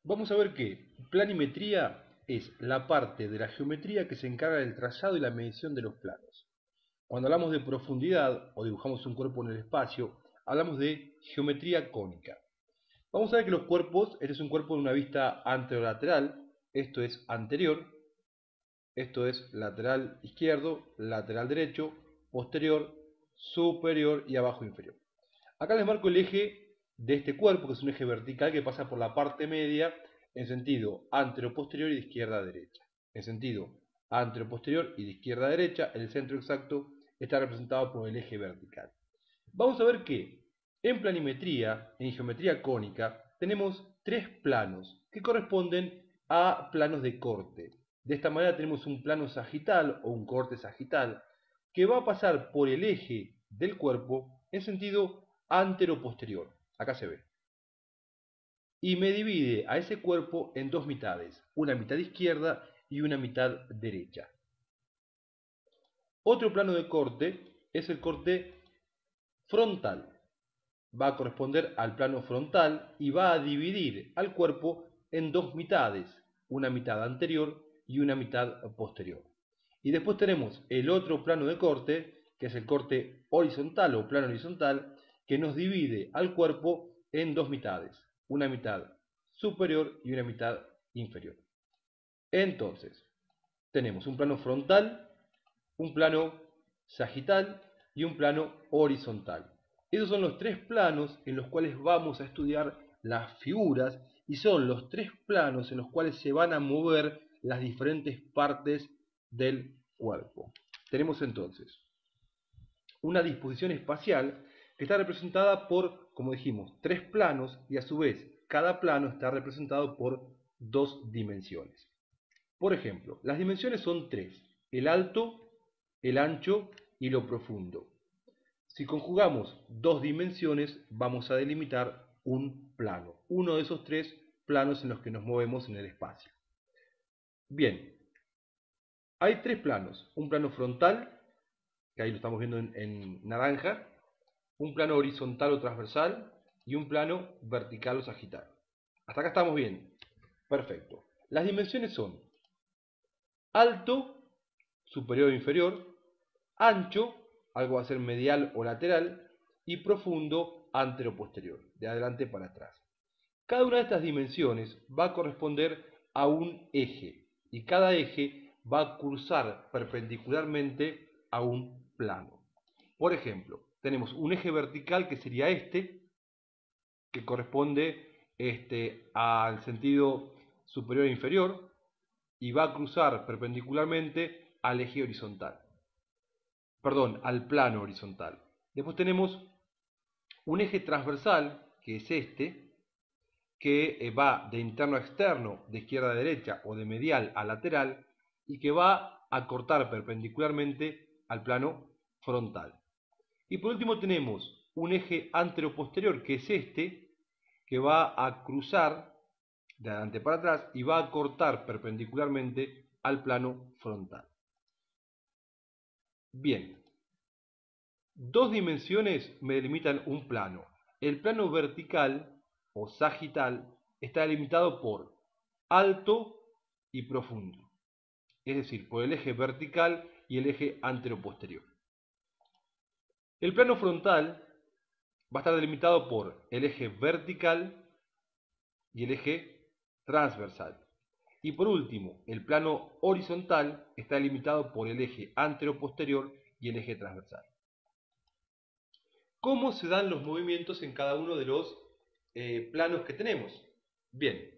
Vamos a ver que planimetría es la parte de la geometría que se encarga del trazado y la medición de los planos. Cuando hablamos de profundidad o dibujamos un cuerpo en el espacio, hablamos de geometría cónica. Vamos a ver que los cuerpos, este es un cuerpo de una vista anterolateral, esto es anterior, esto es lateral izquierdo, lateral derecho, posterior, superior y abajo inferior. Acá les marco el eje de este cuerpo, que es un eje vertical que pasa por la parte media en sentido antero-posterior y de izquierda a derecha. En sentido antero-posterior y de izquierda a derecha, el centro exacto está representado por el eje vertical. Vamos a ver que en planimetría, en geometría cónica, tenemos tres planos que corresponden a planos de corte. De esta manera tenemos un plano sagital o un corte sagital que va a pasar por el eje del cuerpo en sentido antero-posterior. Acá se ve. Y me divide a ese cuerpo en dos mitades, una mitad izquierda y una mitad derecha. Otro plano de corte es el corte frontal. Va a corresponder al plano frontal y va a dividir al cuerpo en dos mitades, una mitad anterior y una mitad posterior. Y después tenemos el otro plano de corte, que es el corte horizontal o plano horizontal, que nos divide al cuerpo en dos mitades, una mitad superior y una mitad inferior. Entonces, tenemos un plano frontal, un plano sagital y un plano horizontal. Esos son los tres planos en los cuales vamos a estudiar las figuras y son los tres planos en los cuales se van a mover las diferentes partes del cuerpo. Tenemos entonces una disposición espacial que está representada por, como dijimos, tres planos y a su vez cada plano está representado por dos dimensiones. Por ejemplo, las dimensiones son tres: el alto, el ancho y lo profundo. Si conjugamos dos dimensiones, vamos a delimitar un plano, uno de esos tres planos en los que nos movemos en el espacio. Bien, hay tres planos: un plano frontal, que ahí lo estamos viendo en naranja, un plano horizontal o transversal y un plano vertical o sagital. Hasta acá estamos bien. Perfecto. Las dimensiones son alto, superior o inferior, ancho, algo va a ser medial o lateral, y profundo, antero-posterior, de adelante para atrás. Cada una de estas dimensiones va a corresponder a un eje, y cada eje va a cruzar perpendicularmente a un plano. Por ejemplo, tenemos un eje vertical que sería este, que corresponde al sentido superior e inferior, y va a cruzar perpendicularmente al eje horizontal. Perdón, al plano horizontal. Después tenemos un eje transversal, que es este, que va de interno a externo, de izquierda a derecha o de medial a lateral, y que va a cortar perpendicularmente al plano frontal. Y por último tenemos un eje antero-posterior, que es este, que va a cruzar de adelante para atrás y va a cortar perpendicularmente al plano frontal. Bien, dos dimensiones me delimitan un plano. El plano vertical o sagital está delimitado por alto y profundo, es decir, por el eje vertical y el eje antero-posterior. El plano frontal va a estar delimitado por el eje vertical y el eje transversal. Y por último, el plano horizontal está delimitado por el eje antero-posterior y el eje transversal. ¿Cómo se dan los movimientos en cada uno de los planos que tenemos? Bien,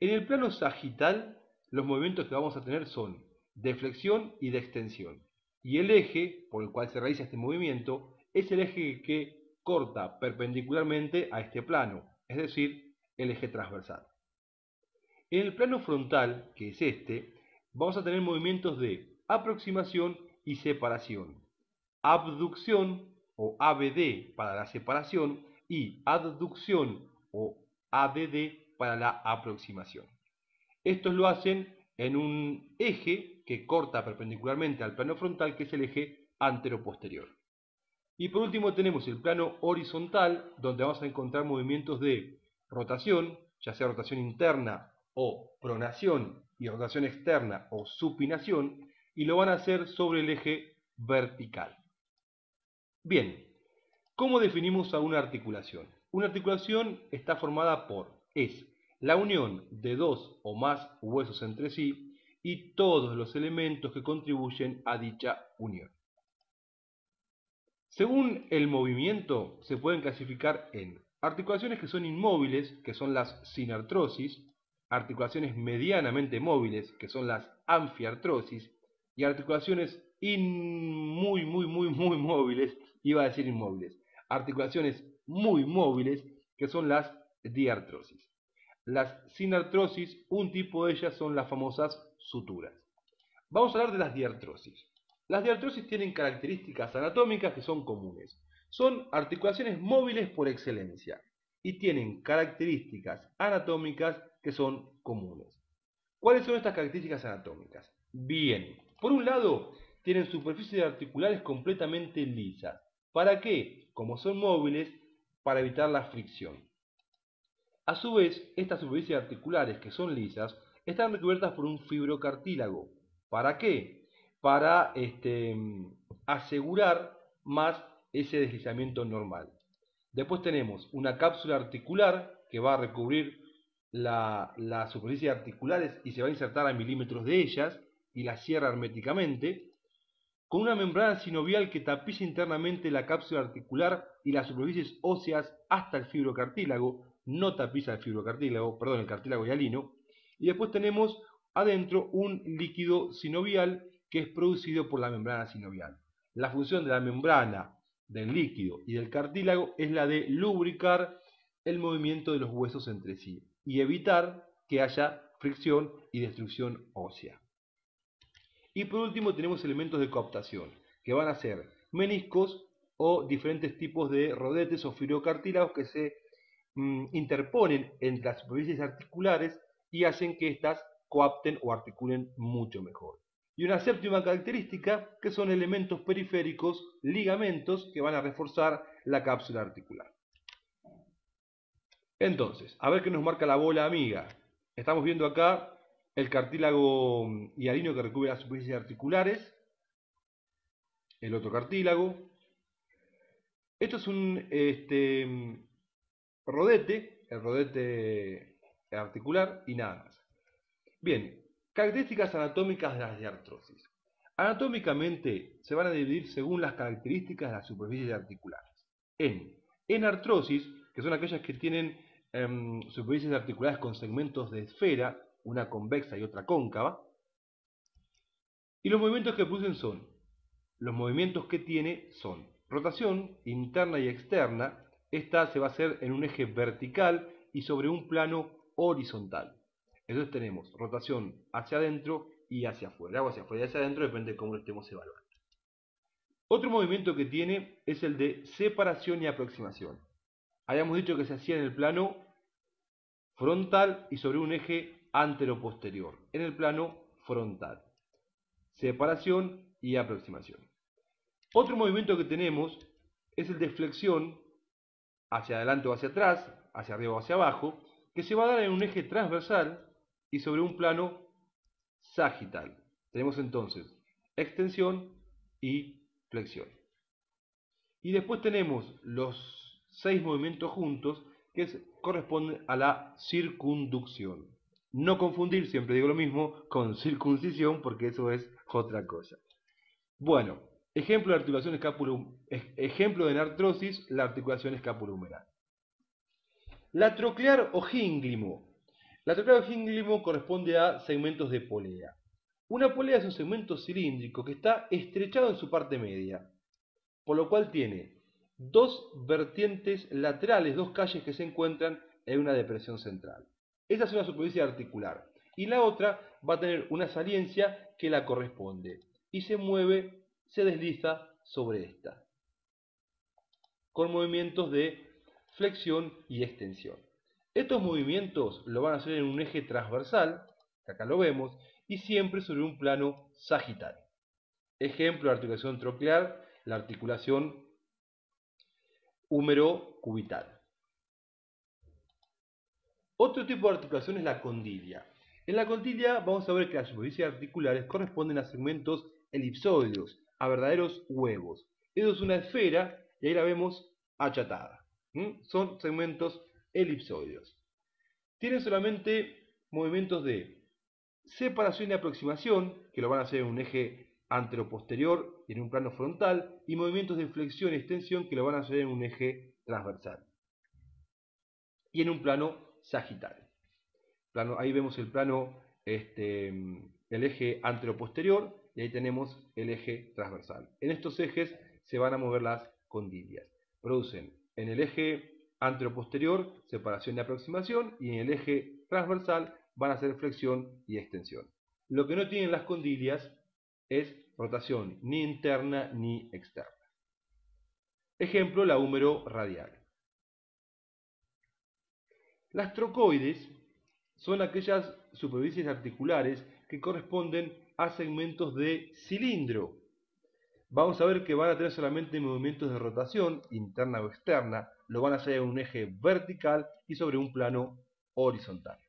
en el plano sagital, los movimientos que vamos a tener son de flexión y de extensión. Y el eje por el cual se realiza este movimiento es el eje que corta perpendicularmente a este plano, es decir, el eje transversal. En el plano frontal, que es este, vamos a tener movimientos de aproximación y separación, abducción o ABD para la separación y adducción o ADD para la aproximación. Estos lo hacen en un eje que corta perpendicularmente al plano frontal, que es el eje antero-posterior. Y por último tenemos el plano horizontal, donde vamos a encontrar movimientos de rotación, ya sea rotación interna o pronación y rotación externa o supinación, y lo van a hacer sobre el eje vertical. Bien, ¿cómo definimos a una articulación? Una articulación está formada es la unión de dos o más huesos entre sí y todos los elementos que contribuyen a dicha unión. Según el movimiento, se pueden clasificar en articulaciones que son inmóviles, que son las sinartrosis, articulaciones medianamente móviles, que son las anfiartrosis, y articulaciones muy móviles, iba a decir inmóviles, articulaciones muy móviles, que son las diartrosis. Las sinartrosis, un tipo de ellas son las famosas suturas. Vamos a hablar de las diartrosis. Las diartrosis tienen características anatómicas que son comunes. Son articulaciones móviles por excelencia y tienen características anatómicas que son comunes. ¿Cuáles son estas características anatómicas? Bien, por un lado, tienen superficies articulares completamente lisas. ¿Para qué? Como son móviles, para evitar la fricción. A su vez, estas superficies articulares que son lisas están recubiertas por un fibrocartílago. ¿Para qué? Para asegurar más ese deslizamiento normal. Después tenemos una cápsula articular que va a recubrir las superficies articulares y se va a insertar a milímetros de ellas y la cierra herméticamente, con una membrana sinovial que tapiza internamente la cápsula articular y las superficies óseas hasta el fibrocartílago, no tapiza el fibrocartílago, perdón, el cartílago hialino, y después tenemos adentro un líquido sinovial que es producido por la membrana sinovial. La función de la membrana, del líquido y del cartílago es la de lubricar el movimiento de los huesos entre sí y evitar que haya fricción y destrucción ósea. Y por último tenemos elementos de coaptación, que van a ser meniscos o diferentes tipos de rodetes o fibrocartílagos que se interponen entre las superficies articulares y hacen que éstas coapten o articulen mucho mejor. Y una séptima característica, que son elementos periféricos, ligamentos, que van a reforzar la cápsula articular. Entonces, a ver qué nos marca la bola amiga. Estamos viendo acá el cartílago hialino que recubre las superficies articulares, el otro cartílago. Esto es un rodete, el rodete articular y nada más. Bien, características anatómicas de las diartrosis. Anatómicamente se van a dividir según las características de las superficies articulares. En artrosis, que son aquellas que tienen superficies articulares con segmentos de esfera, una convexa y otra cóncava. Y los movimientos que producen los movimientos que tiene son rotación interna y externa. Esta se va a hacer en un eje vertical y sobre un plano horizontal. Entonces tenemos rotación hacia adentro y hacia afuera, o hacia afuera y hacia adentro, depende de cómo lo estemos evaluando. Otro movimiento que tiene es el de separación y aproximación. Habíamos dicho que se hacía en el plano frontal y sobre un eje antero-posterior, en el plano frontal. Separación y aproximación. Otro movimiento que tenemos es el de flexión hacia adelante o hacia atrás, hacia arriba o hacia abajo, que se va a dar en un eje transversal y sobre un plano sagital. Tenemos entonces extensión y flexión. Y después tenemos los 6 movimientos juntos que corresponden a la circunducción. No confundir, siempre digo lo mismo, con circuncisión porque eso es otra cosa. Bueno, ejemplo de articulación ejemplo de artrosis, la articulación escapulohumeral. La troclear o gínglimo. La troclear o gínglimo corresponde a segmentos de polea. Una polea es un segmento cilíndrico que está estrechado en su parte media, por lo cual tiene dos vertientes laterales, dos calles que se encuentran en una depresión central. Esa es una superficie articular. Y la otra va a tener una saliencia que la corresponde y se mueve, se desliza sobre esta, con movimientos de flexión y extensión. Estos movimientos lo van a hacer en un eje transversal, que acá lo vemos, y siempre sobre un plano sagital. Ejemplo de articulación troclear, la articulación húmero-cubital. Otro tipo de articulación es la condilia. En la condilia vamos a ver que las superficies articulares corresponden a segmentos elipsoides, a verdaderos huevos. Eso es una esfera y ahí la vemos achatada. Son segmentos elipsoides. Tienen solamente movimientos de separación y aproximación, que lo van a hacer en un eje anteroposterior y en un plano frontal, y movimientos de flexión y extensión, que lo van a hacer en un eje transversal y en un plano sagital. Ahí vemos el plano, el eje anteroposterior, y ahí tenemos el eje transversal. En estos ejes se van a mover las condilias. Producen en el eje anteroposterior separación y aproximación, y en el eje transversal van a hacer flexión y extensión. Lo que no tienen las condilias es rotación ni interna ni externa. Ejemplo, la húmero radial. Las trocoides son aquellas superficies articulares que corresponden a segmentos de cilindro. Vamos a ver que van a tener solamente movimientos de rotación, interna o externa, lo van a hacer en un eje vertical y sobre un plano horizontal.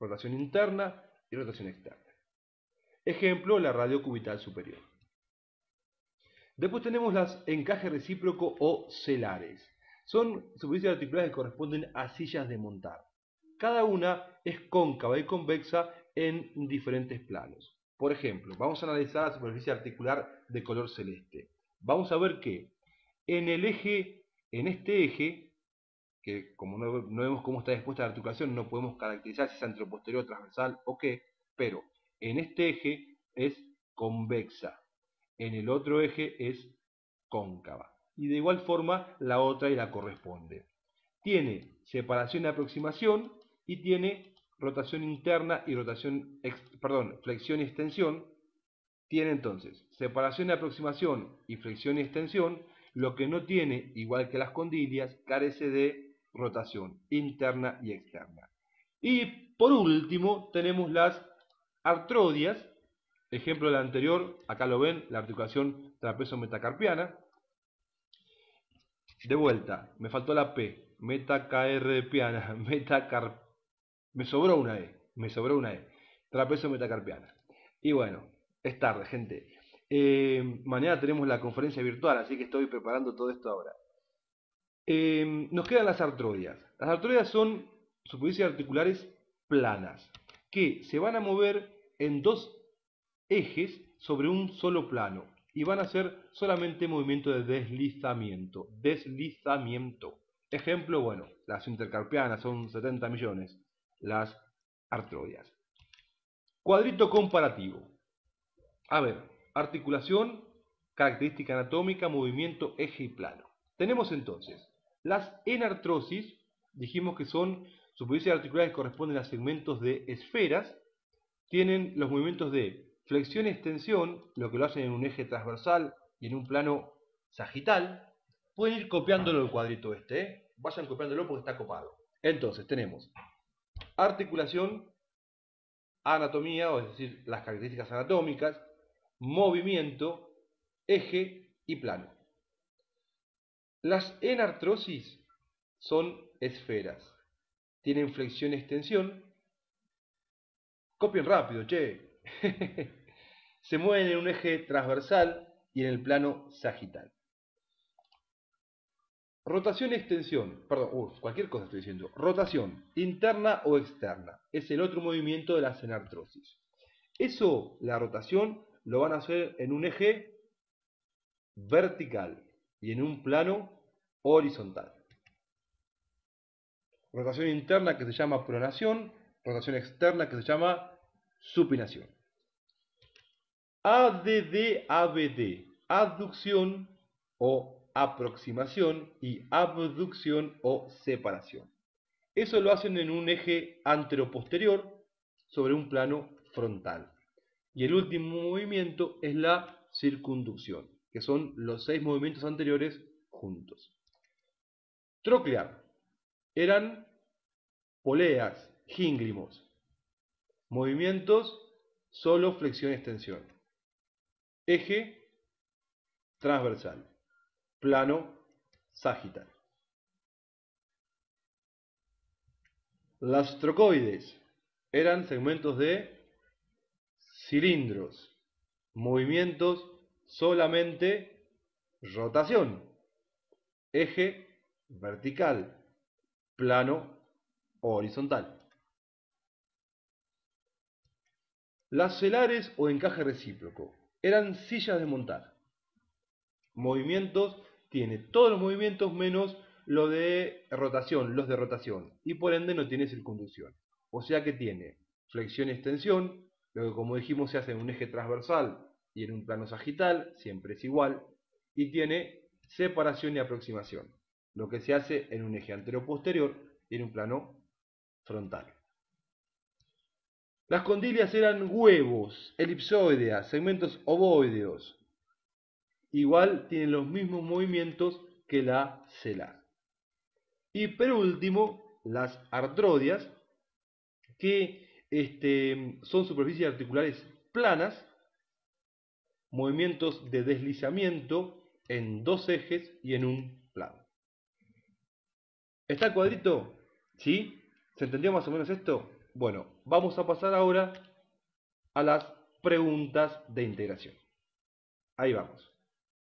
Rotación interna y rotación externa. Ejemplo, la radiocubital superior. Después tenemos las encajes recíproco o celares. Son superficies articulares que corresponden a sillas de montar. Cada una es cóncava y convexa en diferentes planos. Por ejemplo, vamos a analizar la superficie articular de color celeste. Vamos a ver que en este eje, que como no vemos cómo está dispuesta la articulación, no podemos caracterizar si es anteroposterior, transversal o qué, pero en este eje es convexa, en el otro eje es cóncava. Y de igual forma la otra y la corresponde. Tiene separación y aproximación y tiene rotación interna y flexión y extensión. Tiene entonces separación y aproximación y flexión y extensión. Lo que no tiene, igual que las condilias, carece de rotación interna y externa. Y por último tenemos las artrodias. Ejemplo del anterior, acá lo ven, la articulación trapezo-metacarpiana. De vuelta, me faltó la P, metacarpiana, me sobró una E, trapezo metacarpiana. Y bueno, es tarde, gente. Mañana tenemos la conferencia virtual, así que estoy preparando todo esto ahora. Nos quedan las artrodias. Las artrodias son superficies articulares planas, que se van a mover en dos ejes sobre un solo plano y van a hacer solamente movimiento de deslizamiento. Ejemplo, bueno, las intercarpianas son 70 millones, las artrodias. Cuadrito comparativo. A ver, articulación, característica anatómica, movimiento, eje y plano. Tenemos entonces las enartrosis, dijimos que son superficies articulares que corresponden a segmentos de esferas, tienen los movimientos de flexión y extensión, lo que lo hacen en un eje transversal y en un plano sagital. Pueden ir copiándolo el cuadrito este, vayan copiándolo porque está copado. Entonces tenemos articulación, anatomía, o es decir, las características anatómicas, movimiento, eje y plano. Las enartrosis son esferas, tienen flexión y extensión. Copien rápido, che. Se mueven en un eje transversal y en el plano sagital. Rotación y extensión, perdón, cualquier cosa estoy diciendo. Rotación, interna o externa, es el otro movimiento de la enartrosis. Eso, la rotación, lo van a hacer en un eje vertical y en un plano horizontal. Rotación interna que se llama pronación, rotación externa que se llama supinación. ADD-ABD, abducción o aproximación y abducción o separación. Eso lo hacen en un eje anteroposterior sobre un plano frontal. Y el último movimiento es la circunducción, que son los 6 movimientos anteriores juntos. Troclear. Eran poleas, gíngrimos. Movimientos, solo flexión-extensión. Eje transversal, plano sagital. Las trocoides eran segmentos de cilindros, movimientos solamente rotación, eje vertical, plano horizontal. Las celares o encaje recíproco eran sillas de montar. Movimientos, tiene todos los movimientos menos lo de rotación, los de rotación, y por ende no tiene circunducción. O sea que tiene flexión y extensión, lo que como dijimos se hace en un eje transversal y en un plano sagital, siempre es igual, y tiene separación y aproximación, lo que se hace en un eje antero-posterior y en un plano frontal. Las condilias eran huevos, elipsoideas, segmentos ovoideos. Igual tienen los mismos movimientos que la celar. Y por último, las artrodias, que son superficies articulares planas, movimientos de deslizamiento en dos ejes y en un plano. ¿Está el cuadrito? ¿Sí? ¿Se entendió más o menos esto? Bueno, vamos a pasar ahora a las preguntas de integración. Ahí vamos.